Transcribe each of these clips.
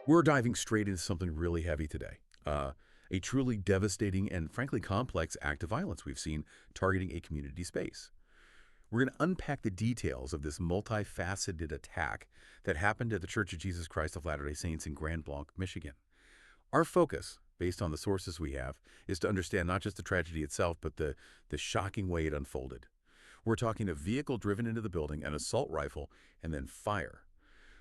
We're diving straight into something really heavy today. A truly devastating and frankly complex act of violence we've seen targeting a community space. We're going to unpack the details of this multifaceted attack that happened at the Church of Jesus Christ of Latter-day Saints in Grand Blanc, Michigan. Our focus, based on the sources we have, is to understand not just the tragedy itself, but the shocking way it unfolded. We're talking a vehicle driven into the building, an assault rifle, and then fire.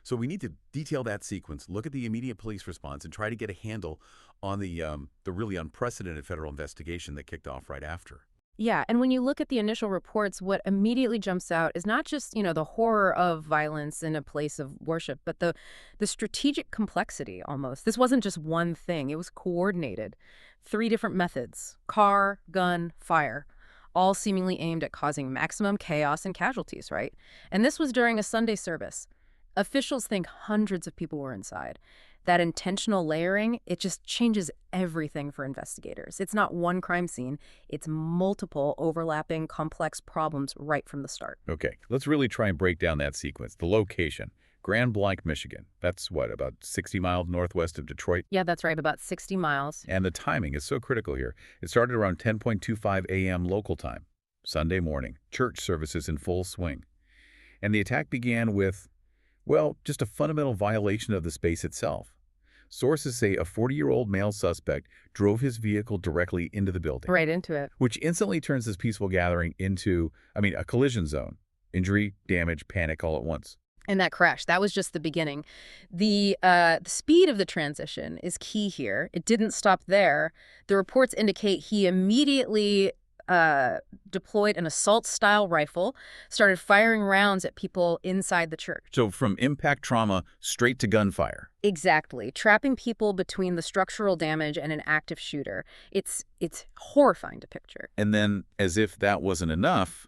So we need to detail that sequence, look at the immediate police response, and try to get a handle on the really unprecedented federal investigation that kicked off right after. Yeah, and when you look at the initial reports, what immediately jumps out is not just, the horror of violence in a place of worship, but the strategic complexity almost. This wasn't just one thing. It was coordinated. 3 different methods: car, gun, fire, all seemingly aimed at causing maximum chaos and casualties, right? And this was during a Sunday service. Officials think hundreds of people were inside. That intentional layering, it just changes everything for investigators. It's not one crime scene. It's multiple overlapping, complex problems right from the start. Okay, let's really try and break down that sequence. The location, Grand Blanc, Michigan. That's what, about 60 miles northwest of Detroit? Yeah, that's right, about 60 miles. And the timing is so critical here. It started around 10:25 a.m. local time, Sunday morning. Church services in full swing. And the attack began with, well, just a fundamental violation of the space itself. Sources say a 40-year-old male suspect drove his vehicle directly into the building. Right into it. Which instantly turns this peaceful gathering into, a collision zone. Injury, damage, panic all at once. And that crash, that was just the beginning. The speed of the transition is key here. It didn't stop there. The reports indicate he immediately deployed an assault-style rifle, started firing rounds at people inside the church. So from impact trauma straight to gunfire. Exactly. Trapping people between the structural damage and an active shooter. It's horrifying to picture. And then, as if that wasn't enough,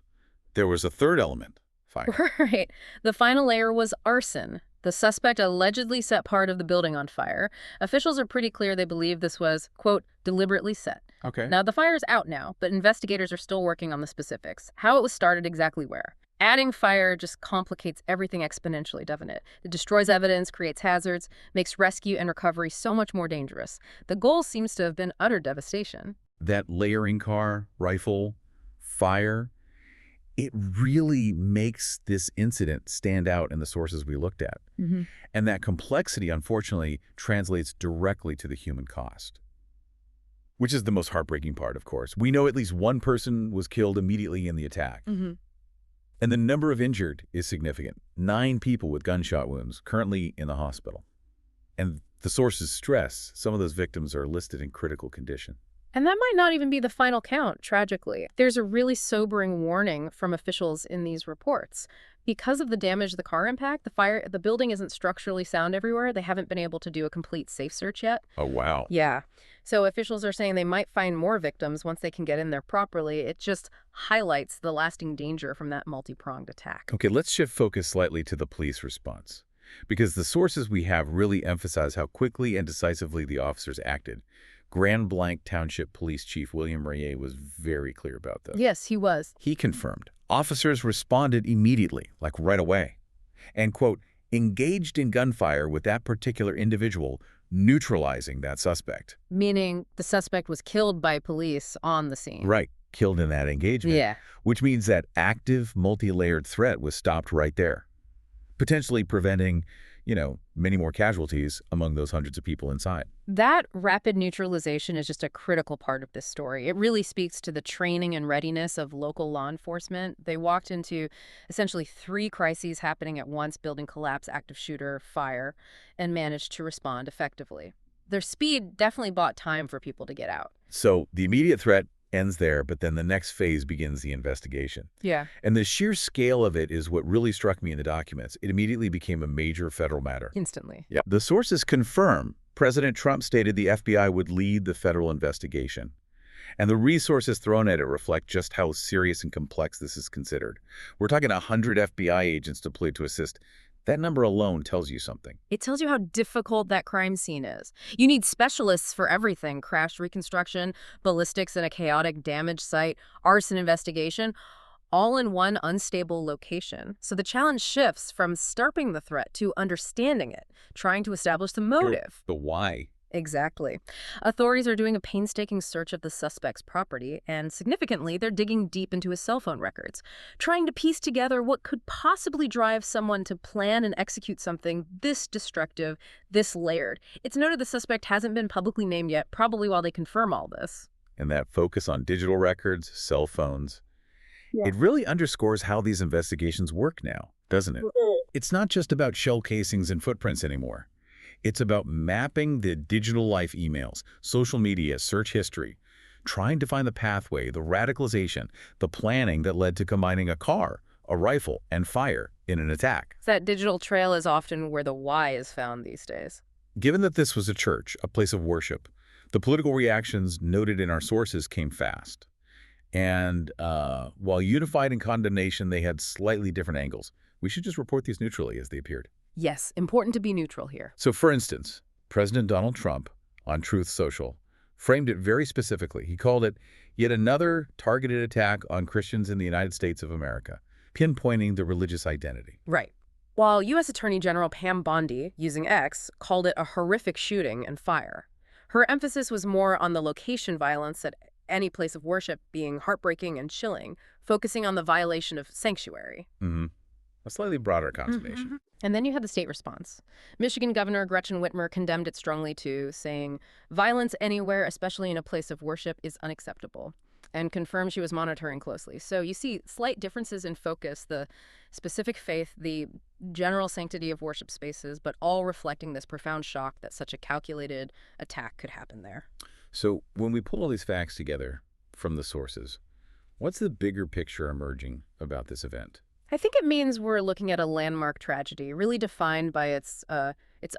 there was a third element, fire. Right. The final layer was arson. The suspect allegedly set part of the building on fire. Officials are pretty clear they believe this was, quote, deliberately set. Okay. Now, the fire's out now, but investigators are still working on the specifics. How it was started, exactly where. Adding fire just complicates everything exponentially, doesn't it? It destroys evidence, creates hazards, makes rescue and recovery so much more dangerous. The goal seems to have been utter devastation. That layering car, rifle, fire, it really makes this incident stand out in the sources we looked at. Mm-hmm. And that complexity, unfortunately, translates directly to the human cost. Which is the most heartbreaking part, of course. We know at least one person was killed immediately in the attack. Mm-hmm. And the number of injured is significant. 9 people with gunshot wounds currently in the hospital. And the sources stress some of those victims are listed in critical condition. And that might not even be the final count, tragically. There's a really sobering warning from officials in these reports. Because of the damage of the car impact, the building isn't structurally sound everywhere. They haven't been able to do a complete safe search yet. Oh, wow. Yeah. So officials are saying they might find more victims once they can get in there properly. It just highlights the lasting danger from that multi-pronged attack. Okay, let's shift focus slightly to the police response. Because the sources we have really emphasize how quickly and decisively the officers acted. Grand Blanc Township Police Chief William Raye was very clear about this. Yes, he was. He confirmed officers responded immediately, like right away, and, quote, engaged in gunfire with that particular individual, neutralizing that suspect. Meaning the suspect was killed by police on the scene. Right, killed in that engagement. Yeah. Which means that active, multi-layered threat was stopped right there, potentially preventing, many more casualties among those hundreds of people inside. That rapid neutralization is just a critical part of this story. It really speaks to the training and readiness of local law enforcement. They walked into essentially 3 crises happening at once: building collapse, active shooter, fire, and managed to respond effectively. Their speed definitely bought time for people to get out. So the immediate threat ends there, but then the next phase begins the investigation. Yeah. And the sheer scale of it is what really struck me in the documents. It immediately became a major federal matter. Instantly. Yeah. The sources confirm President Trump stated the FBI would lead the federal investigation. And the resources thrown at it reflect just how serious and complex this is considered. We're talking 100 FBI agents deployed to assist. That number alone tells you something. It tells you how difficult that crime scene is. You need specialists for everything: crash reconstruction, ballistics in a chaotic damage site, arson investigation. all in one unstable location. So the challenge shifts from starting the threat to understanding it, trying to establish the Sure. motive. The why. Exactly. Authorities are doing a painstaking search of the suspect's property, and significantly, they're digging deep into his cell phone records, trying to piece together what could possibly drive someone to plan and execute something this destructive, this layered. It's noted the suspect hasn't been publicly named yet, probably while they confirm all this. And that focus on digital records, cell phones, Yeah. it really underscores how these investigations work now, doesn't it? It's not just about shell casings and footprints anymore. It's about mapping the digital life emails, social media, search history, trying to find the pathway, the radicalization, the planning that led to combining a car, a rifle, and fire in an attack. That digital trail is often where the why is found these days. Given that this was a church, a place of worship, the political reactions noted in our sources came fast. And while unified in condemnation, they had slightly different angles. We should just report these neutrally as they appeared. Yes, important to be neutral here. So, for instance, President Donald Trump, on Truth Social, framed it very specifically. He called it yet another targeted attack on Christians in the United States of America, pinpointing the religious identity. Right. While U.S. Attorney General Pam Bondi, using X, called it a horrific shooting and fire. Her emphasis was more on the location violence at any place of worship being heartbreaking and chilling, focusing on the violation of sanctuary. A slightly broader condemnation. And then you had the state response. Michigan Governor Gretchen Whitmer condemned it strongly too, saying, "Violence anywhere, especially in a place of worship, is unacceptable," and confirmed she was monitoring closely. So you see slight differences in focus, the specific faith, the general sanctity of worship spaces, but all reflecting this profound shock that such a calculated attack could happen there. So when we pull all these facts together from the sources, what's the bigger picture emerging about this event? I think it means we're looking at a landmark tragedy, really defined by its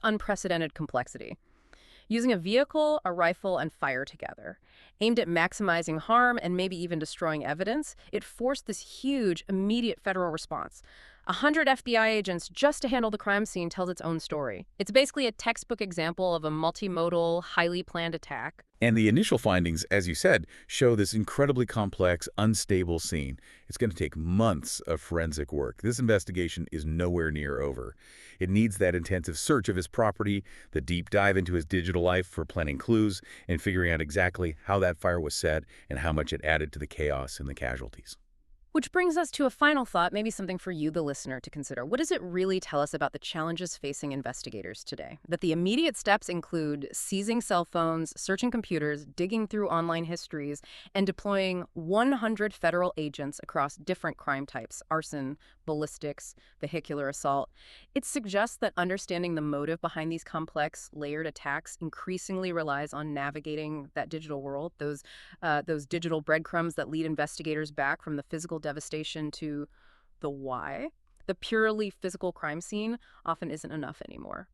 unprecedented complexity. Using a vehicle, a rifle, and fire together, aimed at maximizing harm and maybe even destroying evidence, it forced this huge, immediate federal response. 100 FBI agents just to handle the crime scene tells its own story. It's basically a textbook example of a multimodal, highly planned attack. And the initial findings, as you said, show this incredibly complex, unstable scene. It's going to take months of forensic work. This investigation is nowhere near over. It needs that intensive search of his property, the deep dive into his digital life for planting clues, and figuring out exactly how that fire was set and how much it added to the chaos and the casualties. Which brings us to a final thought, maybe something for you, the listener, to consider. What does it really tell us about the challenges facing investigators today? That the immediate steps include seizing cell phones, searching computers, digging through online histories, and deploying 100 federal agents across different crime types: arson, ballistics, vehicular assault. It suggests that understanding the motive behind these complex, layered attacks increasingly relies on navigating that digital world, those digital breadcrumbs that lead investigators back from the physical devastation to the why. The purely physical crime scene often isn't enough anymore.